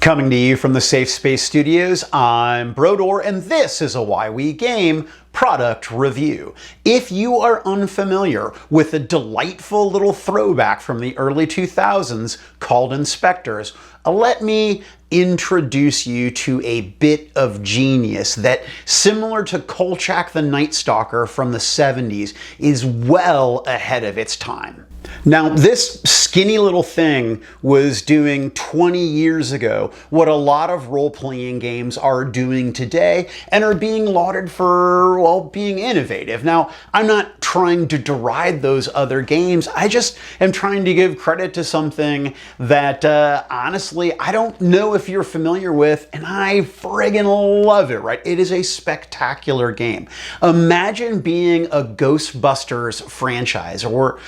Coming to you from the Safe Space Studios, I'm Brodor, and this is a Why We Game product review. If you are unfamiliar with a delightful little throwback from the early 2000s called InSpectres, let me introduce you to a bit of genius that, similar to Kolchak the Night Stalker from the 70s, is well ahead of its time. Now, this skinny little thing was doing 20 years ago what a lot of role-playing games are doing today and are being lauded for, well, being innovative. Now, I'm not trying to deride those other games. I just am trying to give credit to something that, honestly, I don't know if you're familiar with, and I friggin' love it, right? It is a spectacular game. Imagine being a Ghostbusters franchise, or,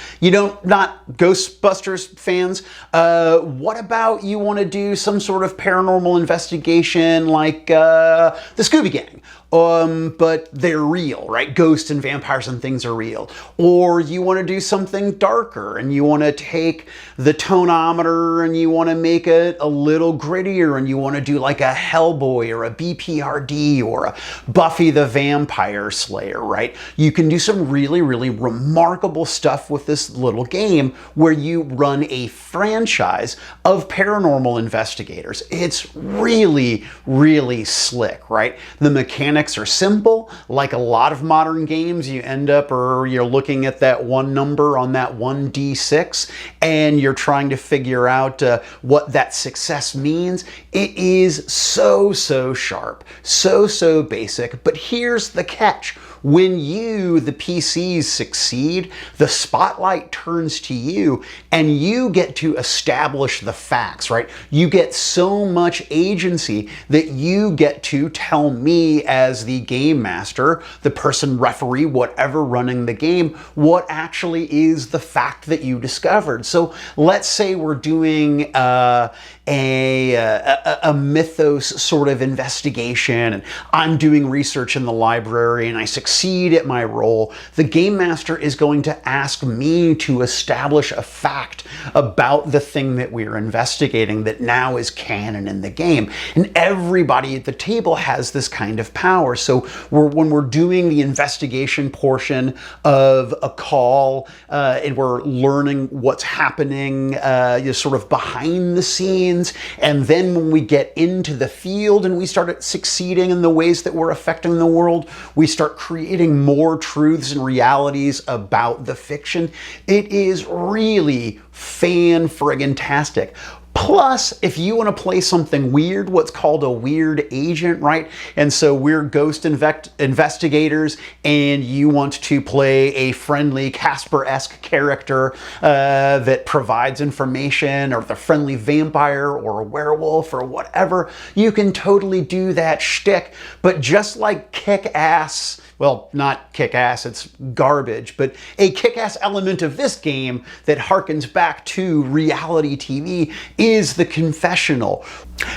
not Ghostbusters fans. What about you want to do some sort of paranormal investigation like the Scooby Gang? But they're real, right? Ghosts and vampires and things are real. Or you want to do something darker and you want to take the tonometer and you want to make it a little grittier and you want to do like a Hellboy or a BPRD or a Buffy the Vampire Slayer, right? You can do some really, really remarkable stuff with this little game where you run a franchise of paranormal investigators. It's really, really slick, right? The mechanics are simple. Like a lot of modern games, you end up, or you're looking at that one number on that 1d6 and you're trying to figure out what that success means. It is so sharp, so basic, but here's the catch. When you, the PCs, succeed, the spotlight turns to you and you get to establish the facts, right? You get so much agency that you get to tell me as the game master, the person, referee, whatever running the game, what actually is the fact that you discovered. So let's say we're doing a mythos sort of investigation and I'm doing research in the library and I succeed at my role. The game master is going to ask me to establish a fact about the thing that we're investigating that now is canon in the game. And everybody at the table has this kind of power. So when we're doing the investigation portion of a call and we're learning what's happening sort of behind the scenes, and then when we get into the field and we start succeeding in the ways that we're affecting the world, we start creating more truths and realities about the fiction. It is really fan-friggin-tastic. Plus, if you want to play something weird, what's called a weird agent, right? And so we're ghost investigators and you want to play a friendly Casper-esque character that provides information, or the friendly vampire or a werewolf or whatever, you can totally do that shtick. But just like Kick-Ass, well, not Kick-Ass, it's garbage, but a Kick-Ass element of this game that harkens back to reality TV is the confessional.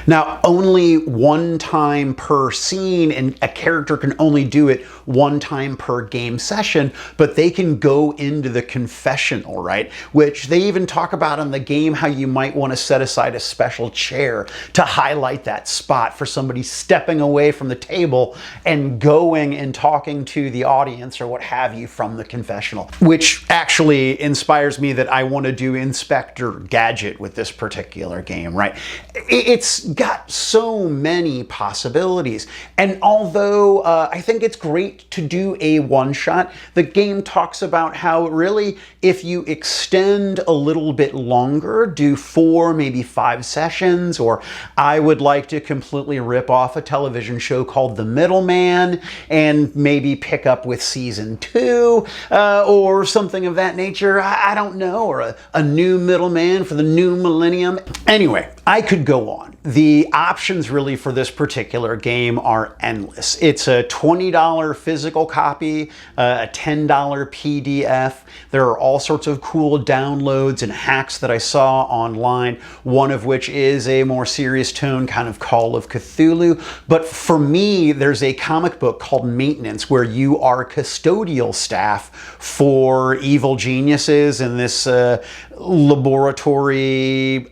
Now, only one time per scene, and a character can only do it one time per game session, but they can go into the confessional, right? Which they even talk about in the game, how you might want to set aside a special chair to highlight that spot for somebody stepping away from the table and going and talking to the audience or what have you from the confessional, which actually inspires me that I want to do Inspector Gadget with this particular game, right? It's got so many possibilities. And although I think it's great to do a one-shot, the game talks about how really if you extend a little bit longer, do 4, maybe 5 sessions, or I would like to completely rip off a television show called The Middleman and maybe pick up with season 2 or something of that nature. I don't know, or a new Middleman for the new millennium. Anyway, I could go on. The options really for this particular game are endless. It's a $20 physical copy, a $10 PDF. There are all sorts of cool downloads and hacks that I saw online, one of which is a more serious tone kind of Call of Cthulhu. But for me, there's a comic book called Maintenance where you are custodial staff for evil geniuses in this laboratory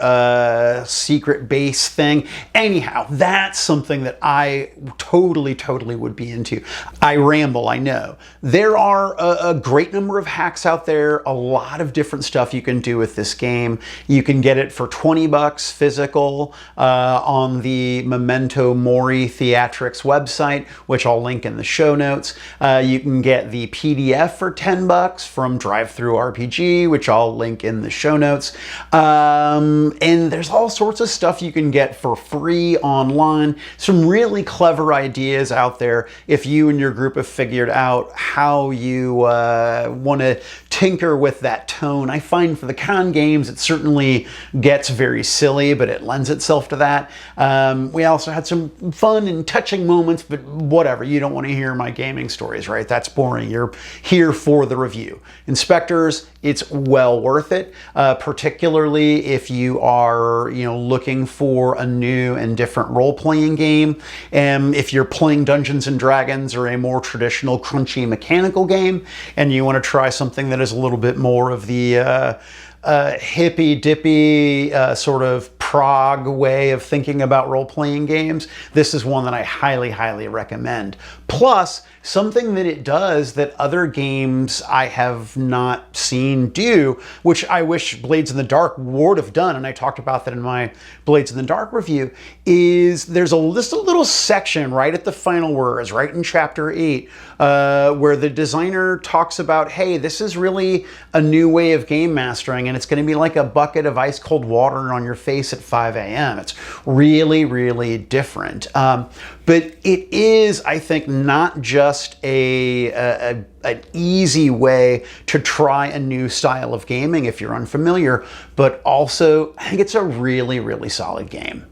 secret base thing. Anyhow, that's something that I totally would be into. I ramble, I know. There are a great number of hacks out there, a lot of different stuff you can do with this game. You can get it for 20 bucks physical on the Memento Mori Theatrics website, which I'll link in the show notes. You can get the PDF for 10 bucks from Drive-Thru RPG, which I'll link in the show notes. And there's all sorts of stuff you can get for free online. Some really clever ideas out there if you and your group have figured out how you want to tinker with that tone. I find for the con games it certainly gets very silly, but it lends itself to that. We also had some fun and touching moments, but whatever, you don't want to hear my gaming stories, right? That's boring. You're here for the review. Inspectors, it's well worth it, particularly if you are, looking for a new and different role-playing game. And if you're playing Dungeons and Dragons or a more traditional crunchy mechanical game, and you want to try something that is a little bit more of the hippy-dippy sort of Prague way of thinking about role-playing games, this is one that I highly recommend. Plus, something that it does that other games I have not seen do, which I wish Blades in the Dark would have done, and I talked about that in my Blades in the Dark review, is there's just a little section right at the final words, right in chapter 8, where the designer talks about, hey, this is really a new way of game mastering, and it's going to be like a bucket of ice cold water on your face at 5 a.m. It's really different. But it is, I think, not just an easy way to try a new style of gaming if you're unfamiliar, but also I think it's a really solid game.